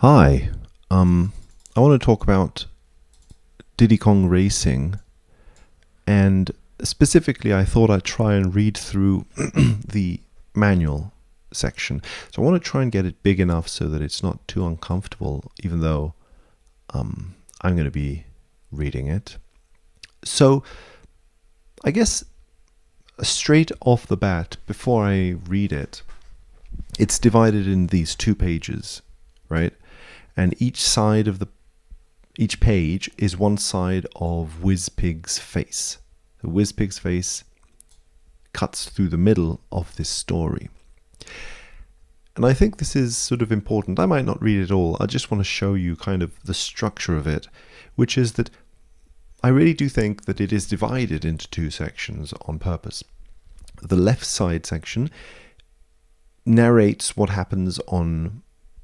Hi, I want to talk about Diddy Kong Racing, and specifically, I thought I'd try and read through the manual section. So I want to try and get it big enough so that it's not too uncomfortable, even though I'm going to be reading it. So I guess straight off the bat, before I read it, it's divided in these two pages, right? And each page is one side of Wizpig's face. The Wizpig's face cuts through the middle of this story. And I think this is sort of important. I might not read it all. I just want to show you kind of the structure of it, which is that I really do think that it is divided into two sections on purpose. The left side section narrates what happens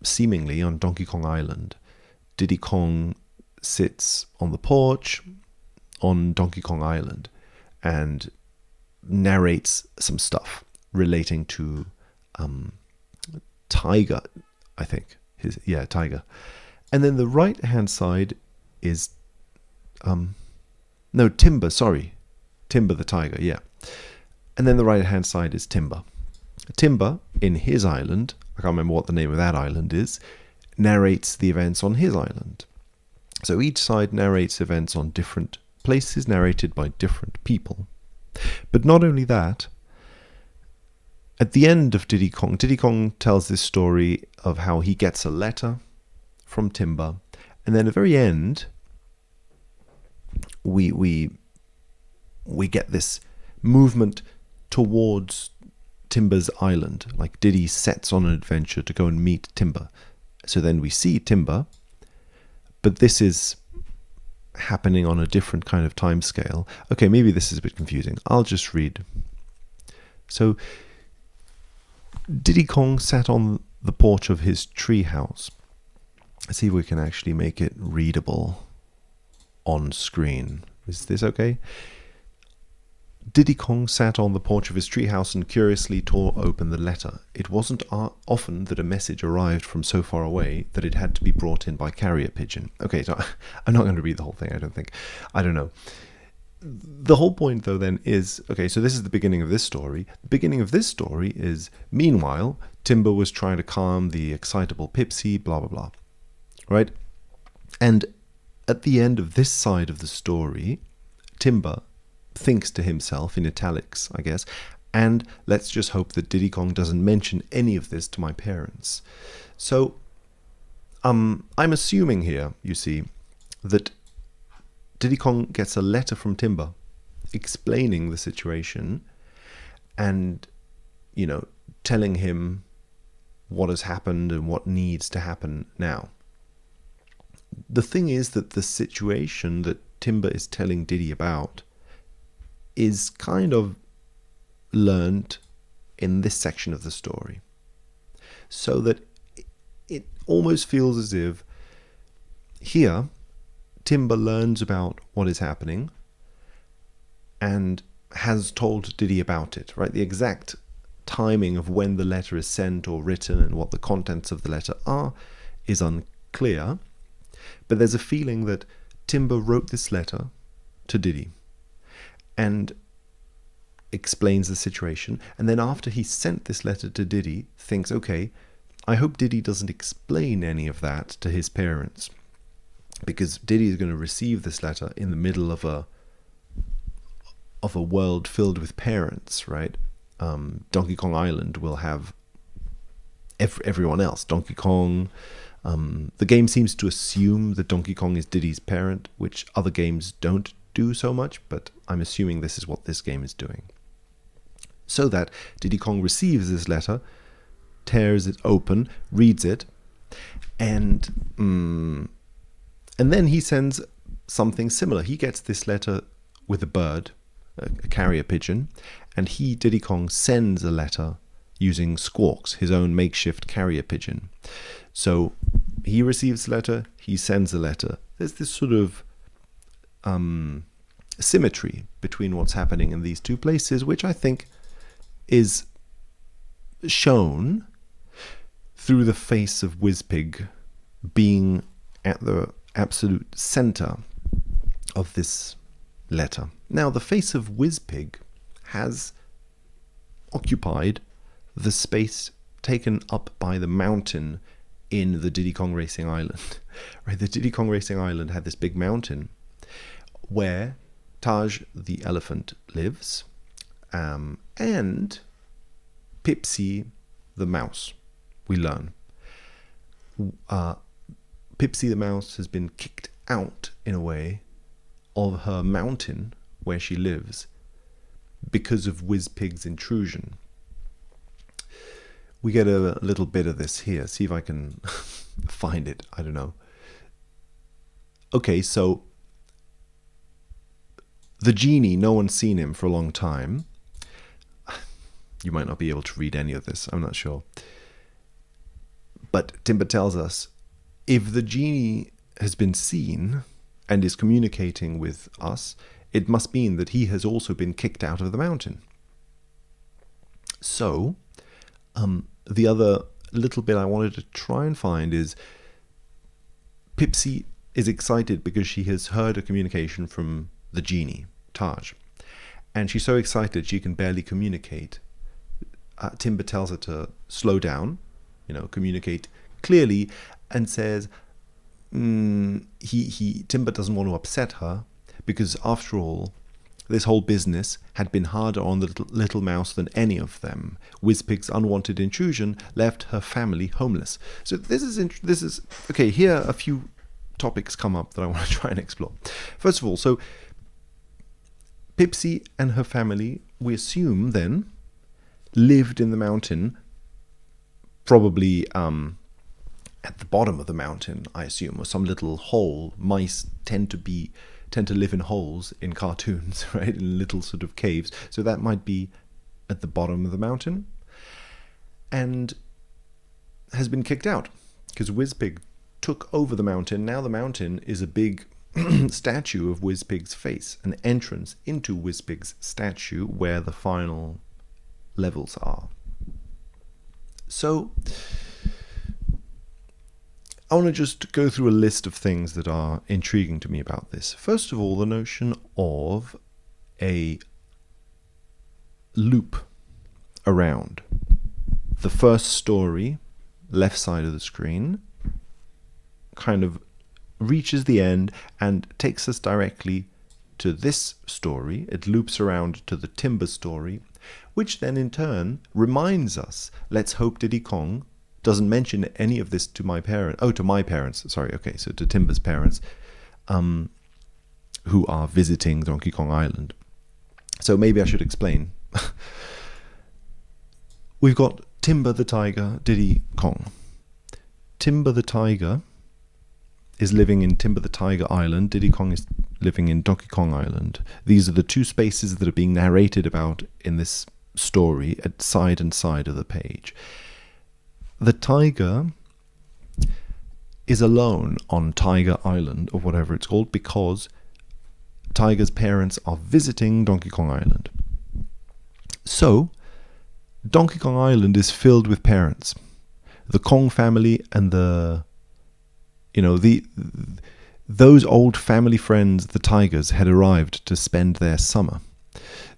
seemingly on Donkey Kong Island. Diddy Kong sits on the porch on Donkey Kong Island and narrates some stuff relating to Tiger, I think. Tiger. And then the right hand side is Timber, sorry. Timber the tiger, yeah. And then the right hand side is Timber. Timber, in his island, I can't remember what the name of that island is, narrates the events on his island. So each side narrates events on different places, narrated by different people. But not only that, at the end of Diddy Kong tells this story of how he gets a letter from Timber, and then at the very end, we get this movement towards Timber's island, like Diddy sets on an adventure to go and meet Timber. So then we see Timber, but this is happening on a different kind of time scale. Okay, maybe this is a bit confusing. I'll just read. So Diddy Kong sat on the porch of his tree house. Let's see if we can actually make it readable on screen. Is this okay? Diddy Kong sat on the porch of his treehouse and curiously tore open the letter. It wasn't often that a message arrived from so far away that it had to be brought in by carrier pigeon. Okay, so I'm not going to read the whole thing, I don't think. I don't know. The whole point, though, then is, okay, so this is the beginning of this story. The beginning of this story is, meanwhile, Timber was trying to calm the excitable Pipsy, blah, blah, blah. Right? And at the end of this side of the story, Timber thinks to himself, in italics, I guess, and let's just hope that Diddy Kong doesn't mention any of this to my parents. So, I'm assuming here, you see, that Diddy Kong gets a letter from Timber explaining the situation and, telling him what has happened and what needs to happen now. The thing is that the situation that Timber is telling Diddy about is kind of learned in this section of the story. So that it almost feels as if here Timber learns about what is happening and has told Diddy about it, right? The exact timing of when the letter is sent or written and what the contents of the letter are is unclear. But there's a feeling that Timber wrote this letter to Diddy and explains the situation. And then after he sent this letter to Diddy, thinks, okay, I hope Diddy doesn't explain any of that to his parents, because Diddy is going to receive this letter in the middle of a world filled with parents, right? Donkey Kong Island will have everyone else. Donkey Kong. The game seems to assume that Donkey Kong is Diddy's parent, which other games don't do so much, but I'm assuming this is what this game is doing. So that Diddy Kong receives this letter, tears it open, reads it, and then he sends something similar. He gets this letter with a bird, a carrier pigeon, and Diddy Kong, sends a letter using Squawks, his own makeshift carrier pigeon. So he receives the letter, he sends the letter. There's this sort of symmetry between what's happening in these two places, which I think is shown through the face of Wizpig being at the absolute center of this letter. Now, the face of Wizpig has occupied the space taken up by the mountain in the Diddy Kong Racing Island. Right, the Diddy Kong Racing Island had this big mountain where Taj the elephant lives, and Pipsy the mouse, we learn. Pipsy the mouse has been kicked out, in a way, of her mountain where she lives because of Wizpig's intrusion. We get a little bit of this here. See if I can find it. I don't know. Okay, so the genie, no one's seen him for a long time. You might not be able to read any of this. I'm not sure. But Timber tells us, if the genie has been seen and is communicating with us, it must mean that he has also been kicked out of the mountain. So, the other little bit I wanted to try and find is Pipsy is excited because she has heard a communication from the genie, Taj. And she's so excited she can barely communicate. Timber tells her to slow down, communicate clearly, and says Timber doesn't want to upset her because, after all, this whole business had been harder on the little mouse than any of them. Wizpig's unwanted intrusion left her family homeless. So this is okay. Here a few topics come up that I want to try and explore. First of all, so Pipsy and her family, we assume then, lived in the mountain, probably at the bottom of the mountain, I assume, or some little hole. Mice tend to live in holes in cartoons, right, in little sort of caves. So that might be at the bottom of the mountain, and has been kicked out because Wizpig took over the mountain. Now the mountain is a big statue of Wizpig's face, an entrance into Wizpig's statue where the final levels are. So I want to just go through a list of things that are intriguing to me about this. First of all, the notion of a loop around. The first story, left side of the screen, kind of reaches the end and takes us directly to this story. It loops around to the Timber story, which then in turn reminds us, let's hope Diddy Kong doesn't mention any of this to my parents. Oh, to my parents. Sorry, okay, so to Timber's parents, who are visiting Donkey Kong Island. So maybe I should explain. We've got Timber the Tiger, Diddy Kong. Timber the Tiger is living in Timber the Tiger Island. Diddy Kong is living in Donkey Kong Island. These are the two spaces that are being narrated about in this story at side and side of the page. The tiger is alone on Tiger Island, or whatever it's called, because Tiger's parents are visiting Donkey Kong Island. So, Donkey Kong Island is filled with parents. The Kong family and those old family friends, the Tigers, had arrived to spend their summer.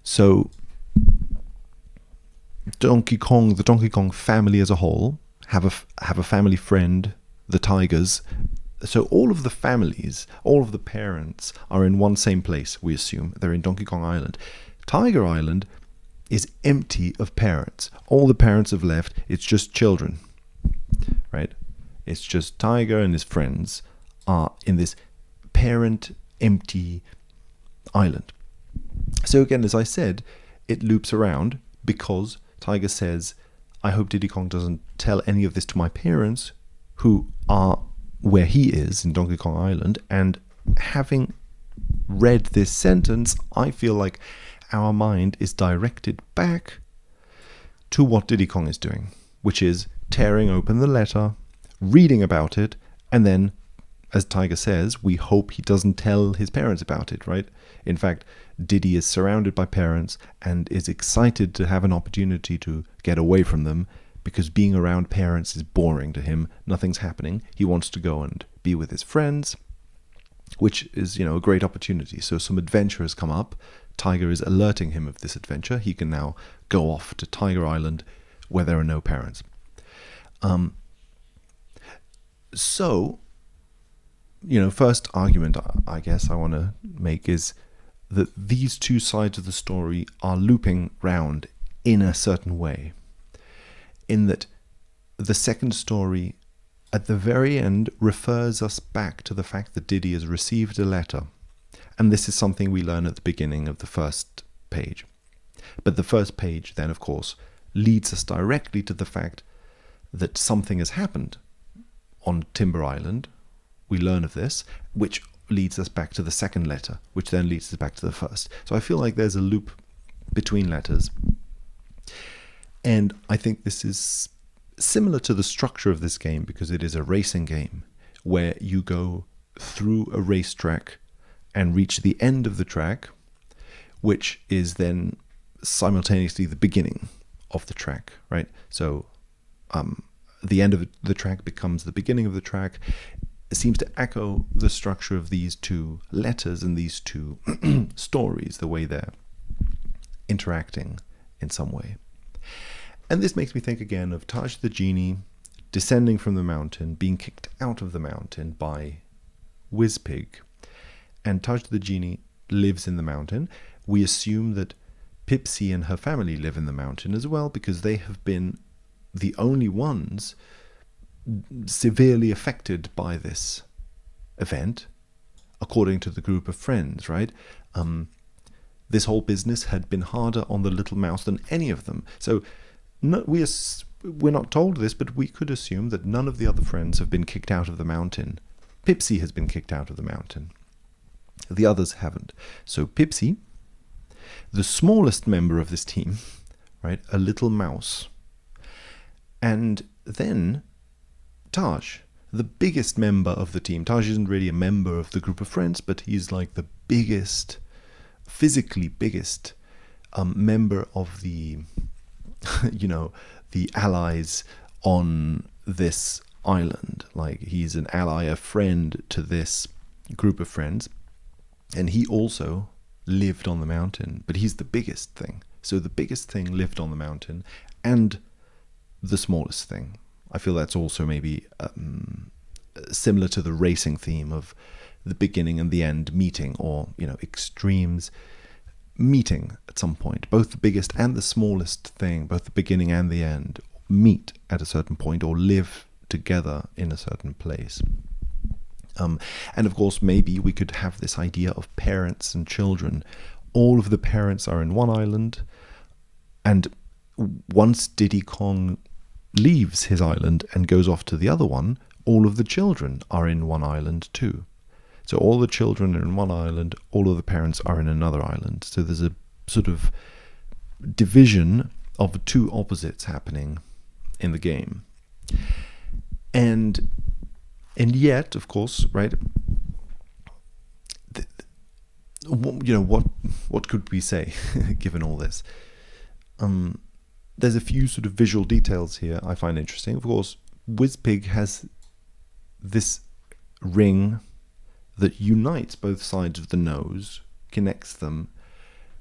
So, the Donkey Kong family as a whole have a family friend, the Tigers. So all of the families, all of the parents are in one same place, we assume. They're in Donkey Kong Island. Tiger Island is empty of parents. All the parents have left. It's just children, right? It's just Tiger and his friends are in this parent-empty island. So again, as I said, it loops around because Tiger says, I hope Diddy Kong doesn't tell any of this to my parents, who are where he is in Donkey Kong Island. And having read this sentence, I feel like our mind is directed back to what Diddy Kong is doing, which is tearing open the letter, reading about it, and then, as Tiger says, we hope he doesn't tell his parents about it, right? In fact, Diddy is surrounded by parents and is excited to have an opportunity to get away from them because being around parents is boring to him. Nothing's happening. He wants to go and be with his friends, which is, a great opportunity. So some adventure has come up. Tiger is alerting him of this adventure. He can now go off to Tiger Island where there are no parents. So, first argument I guess I want to make is that these two sides of the story are looping round in a certain way. In that the second story at the very end refers us back to the fact that Diddy has received a letter. And this is something we learn at the beginning of the first page. But the first page then, of course, leads us directly to the fact that something has happened on Timber Island. We learn of this, which leads us back to the second letter, which then leads us back to the first. So I feel like there's a loop between letters. And I think this is similar to the structure of this game because it is a racing game where you go through a racetrack and reach the end of the track, which is then simultaneously the beginning of the track, right? So the end of the track becomes the beginning of the track. It seems to echo the structure of these two letters and these two stories, the way they're interacting in some way. And this makes me think again of Taj the Genie descending from the mountain, being kicked out of the mountain by Wizpig. And Taj the Genie lives in the mountain. We assume that Pipsy and her family live in the mountain as well, because they have been the only ones severely affected by this event, according to the group of friends, right? This whole business had been harder on the little mouse than any of them. So we're not told this, but we could assume that none of the other friends have been kicked out of the mountain. Pipsy has been kicked out of the mountain. The others haven't. So Pipsy, the smallest member of this team, right, a little mouse, and then Taj, the biggest member of the team. Taj isn't really a member of the group of friends, but he's like the biggest, physically biggest member of the, the allies on this island. Like, he's an ally, a friend to this group of friends. And he also lived on the mountain, but he's the biggest thing. So the biggest thing lived on the mountain and the smallest thing. I feel that's also maybe similar to the racing theme of the beginning and the end meeting, or, extremes meeting at some point. Both the biggest and the smallest thing, both the beginning and the end, meet at a certain point or live together in a certain place. And of course, maybe we could have this idea of parents and children. All of the parents are in one island, and once Diddy Kong leaves his island and goes off to the other one, all of the children are in one island too. So all the children are in one island, all of the parents are in another island. So there's a sort of division of two opposites happening in the game. And yet, of course, right, what could we say, given all this? There's a few sort of visual details here I find interesting. Of course, Wizpig has this ring that unites both sides of the nose, connects them.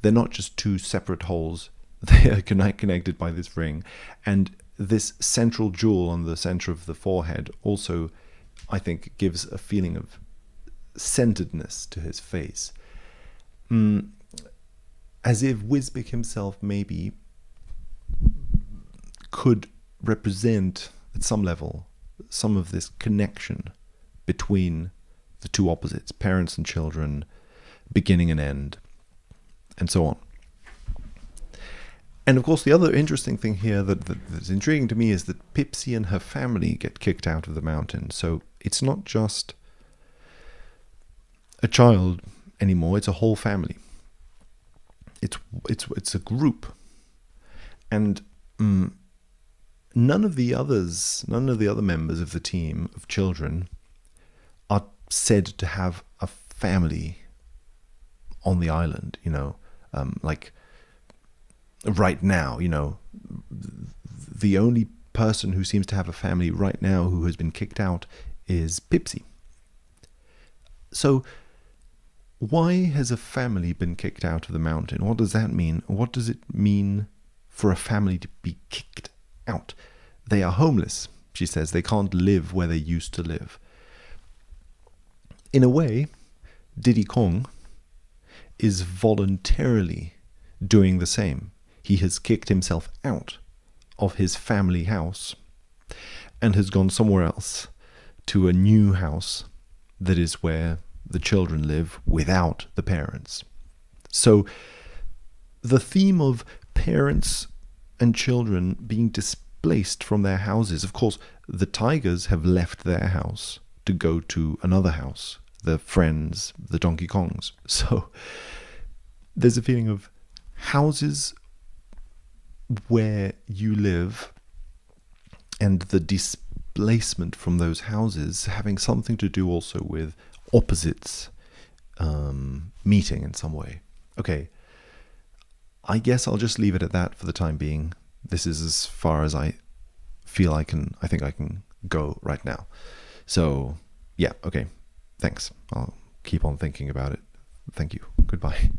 They're not just two separate holes, they are connected by this ring. And this central jewel on the center of the forehead also, I think, gives a feeling of centeredness to his face. As if Wizpig himself maybe could represent, at some level, some of this connection between the two opposites, parents and children, beginning and end, and so on. And of course, the other interesting thing here that's intriguing to me is that Pipsy and her family get kicked out of the mountain. So it's not just a child anymore, it's a whole family. It's a group. And none of the other members of the team of children are said to have a family on the island, like right now. The only person who seems to have a family right now who has been kicked out is Pipsy. So why has a family been kicked out of the mountain? What does that mean? What does it mean for a family to be kicked out? They are homeless, she says. They can't live where they used to live. In a way, Diddy Kong is voluntarily doing the same. He has kicked himself out of his family house and has gone somewhere else to a new house that is where the children live without the parents. So the theme of parents and children being displaced from their houses, of course, the tigers have left their house to go to another house, the friends, the Donkey Kongs. So there's a feeling of houses where you live and the displacement from those houses having something to do also with opposites meeting in some way. Okay, I guess I'll just leave it at that for the time being. This is as far as I think I can go right now. So yeah, okay, thanks. I'll keep on thinking about it. Thank you. Goodbye.